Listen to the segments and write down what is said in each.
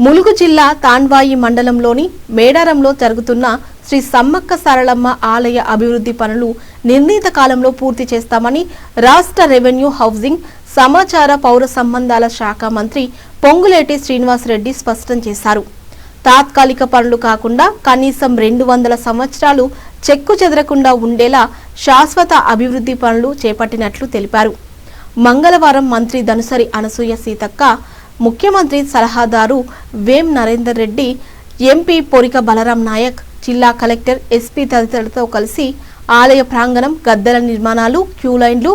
ములుగు జిల్లా తాండ్వాయి మండలంలోని మేడారంలో జరుగుతున్న శ్రీ సమ్మక్క సారలమ్మ ఆలయ అభివృద్ధి పనులు నిర్ణీత కాలంలో పూర్తి చేస్తామని రాష్ట్ర రెవెన్యూ హౌసింగ్ సమాచార పౌర సంబంధాల శాఖ మంత్రి పొంగులేటి శ్రీనివాసరెడ్డి స్పష్టం చేశారు. తాత్కాలిక పనులు కాకుండా కనీసం 200 సంవత్సరాలు చెక్కు చెదరకుండా ఉండేలా శాశ్వత అభివృద్ధి పనులు చేపట్టినట్లు తెలిపారు. మంగళవారం మంత్రి ధనుసరి అనసూయ సీతక్క, ముఖ్యమంత్రి సలహాదారు వేం నరేందర్ రెడ్డి, ఎంపీ పొరిక బలరాం నాయక్, జిల్లా కలెక్టర్, ఎస్పీ తదితరులతో కలిసి ఆలయ ప్రాంగణం, గద్దెల నిర్మాణాలు, క్యూలైన్లు,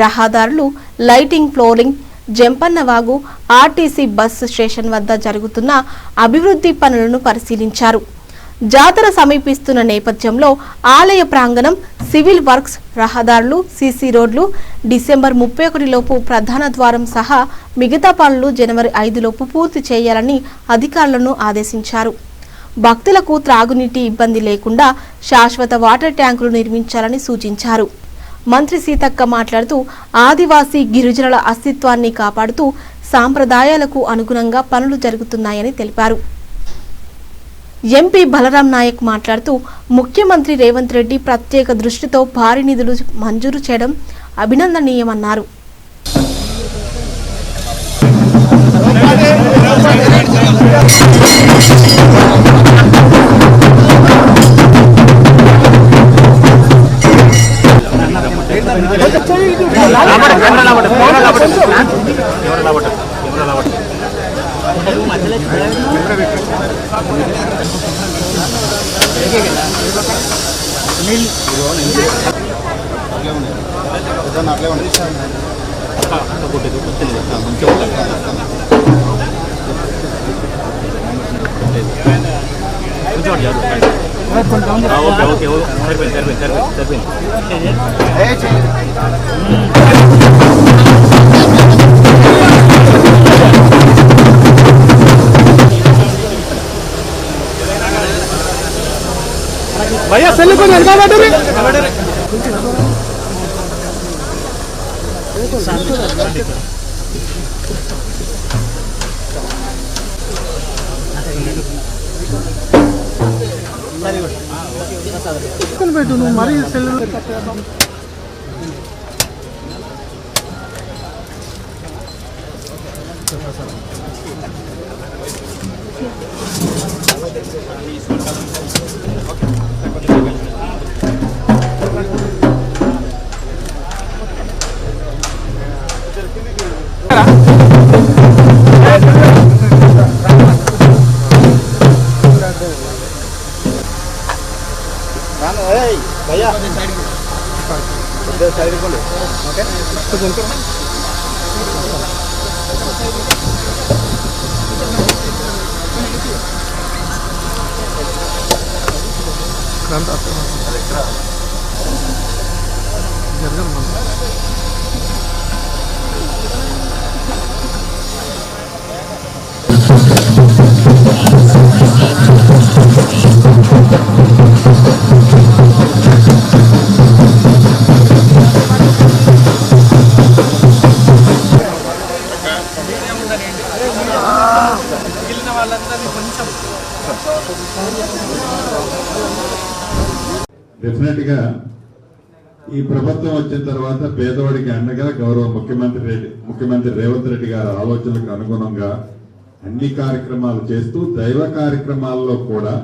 రహదారులు, lighting, flooring, Jampanna Vagu, RTC bus station వద్ద జరుగుతున్న అభివృద్ధి పనులను పరిశీలించారు. జాతర సమీపిస్తున్న నేపథ్యంలో ఆలయ ప్రాంగణం, సివిల్ వర్క్స్, రహదారులు, సీసీ రోడ్లు డిసెంబర్ 31 లోపు ప్రధాన ద్వారం సహా మిగతా పనులు జనవరి 5 లోపు పూర్తి చేయాలని అధికారులను ఆదేశించారు. భక్తులకు త్రాగునీటి ఇబ్బంది లేకుండా శాశ్వత వాటర్ ట్యాంకులు నిర్మించాలని సూచించారు. మంత్రి సీతక్క మాట్లాడుతూ ఆదివాసీ గిరిజనుల అస్తిత్వాన్ని కాపాడుతూ సాంప్రదాయాలకు అనుగుణంగా పనులు జరుగుతున్నాయని తెలిపారు. ఎంపీ బలరాం నాయక్ మాట్లాడుతూ ముఖ్యమంత్రి రేవంత్ రెడ్డి ప్రత్యేక దృష్టితో భారీ నిధులు మంజూరు చేయడం అభినందనీయమన్నారు. भैया सेल को लड़का बैठे रे कल बैठो नु मारी सेल भैया साइड को ले ओके तो बोल करो क्रांत आता जरगम డెఫినెట్గా ఈ ప్రభుత్వం వచ్చిన తర్వాత పేదవాడికి అండగా గౌరవ ముఖ్యమంత్రి రేవంత్ రెడ్డి గారి ఆలోచనలకు అనుగుణంగా అన్ని కార్యక్రమాలు చేస్తూ దైవ కార్యక్రమాల్లో కూడా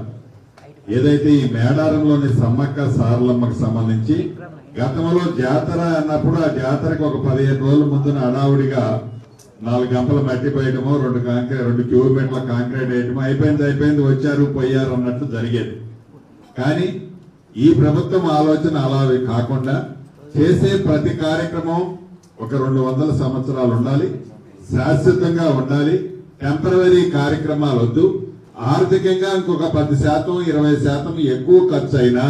ఏదైతే ఈ మేడారంలోని సమ్మక్క సారలమ్మకు సంబంధించి గతంలో జాతర అన్నప్పుడు ఆ జాతరకు ఒక 15 రోజుల ముందున హడావుడిగా 4 గంపల మట్టి పోయడమో 2 క్యూబిక్ల కాంక్రీట్ వేయడమో అయిపోయింది వచ్చారు పోయారు అన్నట్టు జరిగేది. కానీ ఈ ప్రభుత్వం ఆలోచన అలా కాకుండా చేసే ప్రతి కార్యక్రమం ఒక 200 సంవత్సరాలు ఉండాలి, శాశ్వతంగా ఉండాలి, టెంపరరీ కార్యక్రమాలు వద్దు, ఆర్థికంగా ఇంకొక 10% 20% ఎక్కువ ఖర్చు అయినా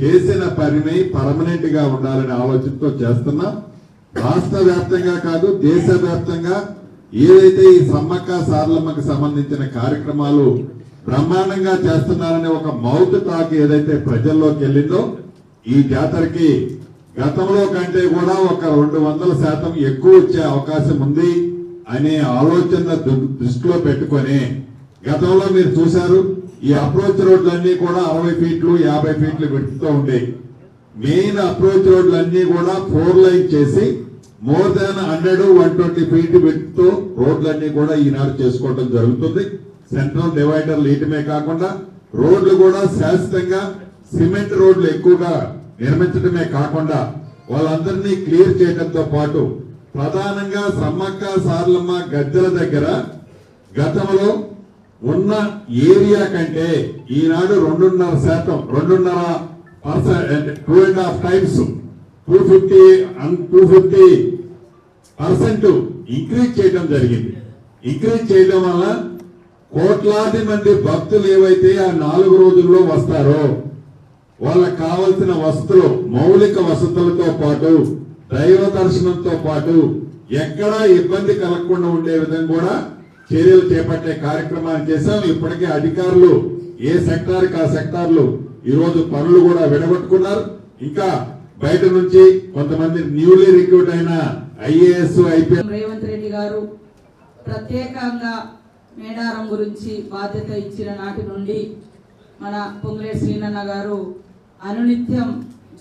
చేసిన పనిని పర్మనెంట్ గా ఉండాలనే ఆలోచనతో చేస్తున్నాం. రాష్ట్ర వ్యాప్తంగా కాదు దేశవ్యాప్తంగా ఏదైతే ఈ సమ్మక్క సారలమ్మకు సంబంధించిన కార్యక్రమాలు బ్రహ్మాండంగా చేస్తున్నారనే ఒక మౌత్ టాక్ ఏదైతే ప్రజల్లోకి వెళ్ళిందో ఈ జాతరకి గతంలో కంటే కూడా ఒక 200% ఎక్కువ వచ్చే అవకాశం ఉంది అనే ఆలోచన దృష్టిలో పెట్టుకొని గతంలో మీరు చూశారు ఈ అప్రోచ్ రోడ్లన్నీ కూడా 60 ఫీట్లు 50 ఫీట్లు విడుతూ ఉండేవి. మెయిన్ అప్రోచ్ రోడ్లన్నీ కూడా 4 లైన్ చేసి మోర్ దాన్ 100-120 ఫీట్ విడుతూ రోడ్లన్నీ కూడా ఈనాడు చేసుకోవడం జరుగుతుంది. సెంట్రల్ డివైడర్లు ఇయటమే కాకుండా రోడ్లు కూడా శాశ్వతంగా సిమెంట్ రోడ్లు ఎక్కువగా నిర్మించడమే కాకుండా వాళ్ళందరినీ క్లియర్ చేయడంతో పాటు ప్రధానంగా సమ్మక్క సారలమ్మ గద్దెల దగ్గర గతంలో ఉన్న ఏరియా కంటే ఈనాడు 2.5% 2.5 టైమ్స్ 250% ఇంక్రీజ్ చేయడం జరిగింది. ఇంక్రీజ్ చేయడం వల్ల కోట్లాది మంది భక్తులు ఏవైతే ఆ 4 రోజుల్లో వస్తారో వాళ్ళకి కావలసిన వసతులు, మౌలిక వసతులతో పాటు దైవ దర్శనంతో పాటు ఎక్కడా ఇబ్బంది కలగకుండా ఉండే విధంగా కూడా చర్యలు చేపట్టే కార్యక్రమాన్ని చేశాం. ఇప్పటికే అధికారులు ఏ సెక్టార్కి ఆ సెక్టార్లు ఈ రోజు పనులు కూడా విడగొట్టుకున్నారు. ఇంకా బయట నుంచి కొంతమంది న్యూలీ రిక్రూట్ అయిన IAS IPS రేవంత్ రెడ్డి గారు ప్రత్యేకంగా మేడారం గురించి బాధ్యత ఇచ్చిన నాటి నుండి మన పొంగులేటి శ్రీనన్న గారు అనునిత్యం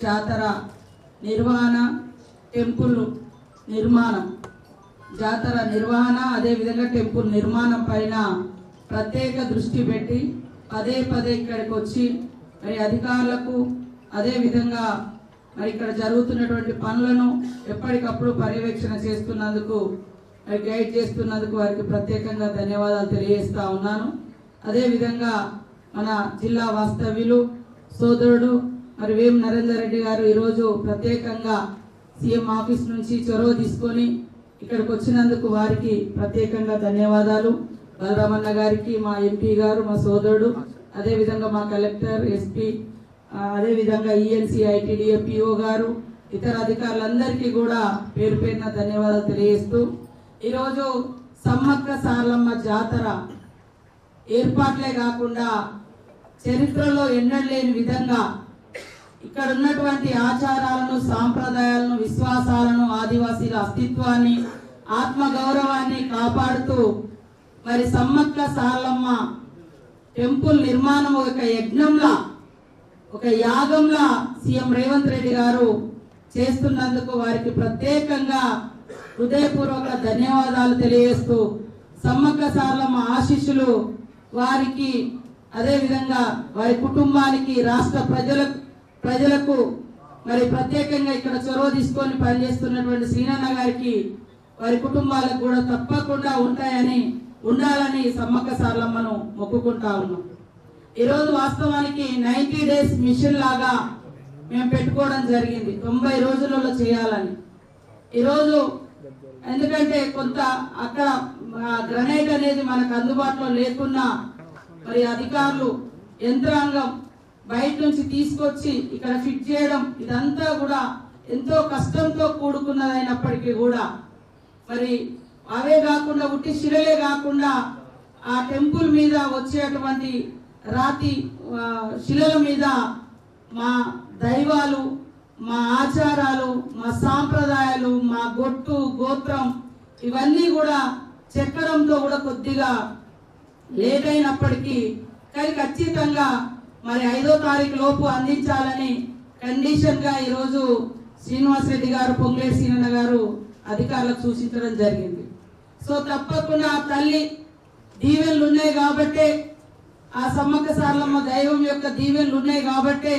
జాతర నిర్వహణ, టెంపుల్ నిర్మాణం, జాతర నిర్వహణ అదేవిధంగా టెంపుల్ నిర్మాణం పైన ప్రత్యేక దృష్టి పెట్టి పదే ఇక్కడికి వచ్చి మరి అధికారులకు అదేవిధంగా మరి ఇక్కడ జరుగుతున్నటువంటి పనులను ఎప్పటికప్పుడు పర్యవేక్షణ చేస్తున్నందుకు మరి గైడ్ చేస్తున్నందుకు వారికి ప్రత్యేకంగా ధన్యవాదాలు తెలియజేస్తా ఉన్నాను. అదేవిధంగా మన జిల్లా వాస్తవ్యులు సోదరుడు మరి వేం నరేందర్ రెడ్డి గారు ఈరోజు ప్రత్యేకంగా సీఎం ఆఫీస్ నుంచి చొరవ తీసుకొని ఇక్కడికి వచ్చినందుకు వారికి ప్రత్యేకంగా ధన్యవాదాలు. బలరామన్న గారికి, మా ఎంపీ గారు, మా సోదరుడు, అదేవిధంగా మా కలెక్టర్, ఎస్పీ, అదేవిధంగా ENC ITDA PO గారు, ఇతర అధికారులందరికీ కూడా పేరు పేరున ధన్యవాదాలు తెలియజేస్తూ ఈరోజు సమ్మక్క సారలమ్మ జాతర ఏర్పాట్లే కాకుండా చరిత్రలో ఎన్నడలేని విధంగా ఇక్కడ ఉన్నటువంటి ఆచారాలను, సాంప్రదాయాలను, విశ్వాసాలను, ఆదివాసీల అస్తిత్వాన్ని, ఆత్మగౌరవాన్ని కాపాడుతూ మరి సమ్మక్క సారలమ్మ టెంపుల్ నిర్మాణం ఒక యజ్ఞంలా, ఒక యాగంలా సీఎం రేవంత్ రెడ్డి గారు చేస్తున్నందుకు వారికి ప్రత్యేకంగా హృదయపూర్వక ధన్యవాదాలు తెలియజేస్తూ సమ్మక్క సారలమ్మ ఆశీస్సులు వారికి, అదేవిధంగా వారి కుటుంబానికి, రాష్ట్ర ప్రజలకు మరి ప్రత్యేకంగా ఇక్కడ చొరవ తీసుకొని పనిచేస్తున్నటువంటి శ్రీనన్న గారికి, వారి కుటుంబాలకు కూడా తప్పకుండా ఉండాలని సమ్మక్క సారలమ్మను మొక్కుకుంటా ఉన్నాం. ఈరోజు వాస్తవానికి 90 డేస్ మిషన్ లాగా మేము పెట్టుకోవడం జరిగింది, 90 రోజులలో చేయాలని. ఈరోజు ఎందుకంటే కొంత అక్కడ గ్రనైట్ అనేది మనకు అందుబాటులో లేకున్నా మరి అధికారులు, యంత్రాంగం బయట నుంచి తీసుకొచ్చి ఇక్కడ ఫిట్ చేయడం ఇదంతా కూడా ఎంతో కష్టంతో కూడుకున్నదైనప్పటికీ కూడా మరి అవే కాకుండా ఉట్టి శిలలే కాకుండా ఆ టెంపుల్ మీద వచ్చేటువంటి రాతి శిలల మీద మా దైవాలు, మా ఆచారాలు, మా సాంప్రదాయాలు, మా గొట్టు గోత్రం ఇవన్నీ కూడా చెక్కడంతో కూడా కొద్దిగా లేట్ అయినప్పటికీ కానీ ఖచ్చితంగా మరి 5వ తారీఖు లోపు అందించాలని కండిషన్ గా ఈరోజు శ్రీనివాస్ రెడ్డి గారు, పొంగులేటి శ్రీనన్న గారు అధికారులకు సూచించడం జరిగింది. సో తప్పకుండా ఆ తల్లి దీవెనలు ఉన్నాయి కాబట్టే, ఆ సమ్మక్క సారలమ్మ దైవం యొక్క దీవెనలు ఉన్నాయి కాబట్టే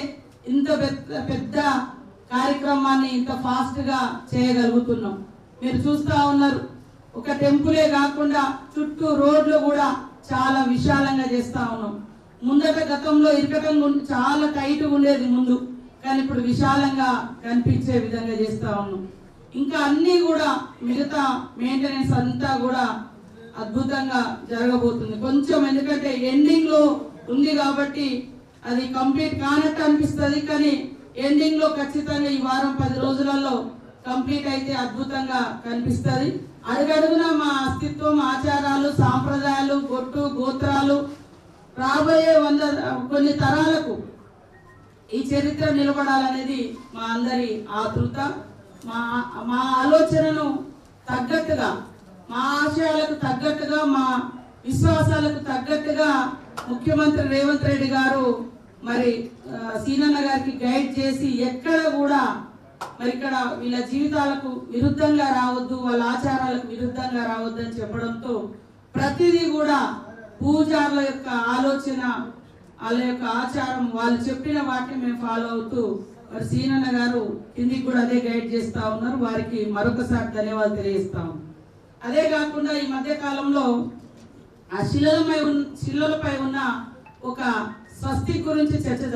ఇంత పెద్ద కార్యక్రమాన్ని ఇంత ఫాస్ట్ గా చేయగలుగుతున్నాం. మీరు చూస్తా ఉన్నారు, ఒక టెంపులే కాకుండా చుట్టూ రోడ్లు కూడా చాలా విశాలంగా చేస్తా ఉన్నాం. ముందట గతంలో ఇరకటం చాలా టైట్ ఉండేది ముందు, కానీ ఇప్పుడు విశాలంగా కనిపించే విధంగా చేస్తా ఉన్నాం. ఇంకా అన్ని కూడా మిగతా మెయింటెనెన్స్ అంతా కూడా అద్భుతంగా జరగబోతుంది. కొంచెం ఎందుకంటే ఎండింగ్ లో ఉంది కాబట్టి అది కంప్లీట్ కానట్టు అనిపిస్తుంది, కానీ ఎండింగ్ లో ఖచ్చితంగా ఈ వారం 10 రోజులలో కంప్లీట్ అయితే అద్భుతంగా కనిపిస్తుంది. అడుగడుగున మా అస్తిత్వం, ఆచారాలు, సాంప్రదాయాలు, గొట్టు గోత్రాలు రాబోయే కొన్ని తరాలకు ఈ చరిత్ర నిలబడాలనేది మా అందరి ఆతృత. మా ఆలోచనను తగ్గట్టుగా, మా ఆశయాలకు తగ్గట్టుగా, మా విశ్వాసాలకు తగ్గట్టుగా ముఖ్యమంత్రి రేవంత్ రెడ్డి గారు మరి సీనన్న గారికి గైడ్ చేసి ఎక్కడ కూడా మరి ఇక్కడ వీళ్ళ జీవితాలకు విరుద్ధంగా రావద్దు, వాళ్ళ ఆచారాలకు విరుద్ధంగా రావద్దు అని చెప్పడంతో ప్రతిదీ కూడా పూజారుల యొక్క ఆలోచన, వాళ్ళ యొక్క ఆచారం, వాళ్ళు చెప్పిన వాటిని మేము ఫాలో అవుతూ మరి సీనన్న గారు కిందికి కూడా అదే గైడ్ చేస్తా ఉన్నారు. వారికి మరొకసారి ధన్యవాదాలు తెలియజేస్తాము. అదే కాకుండా ఈ మధ్య కాలంలో ఆ శిలలపై ఉన్న ఒక స్వస్తిక్ గురించి చర్చ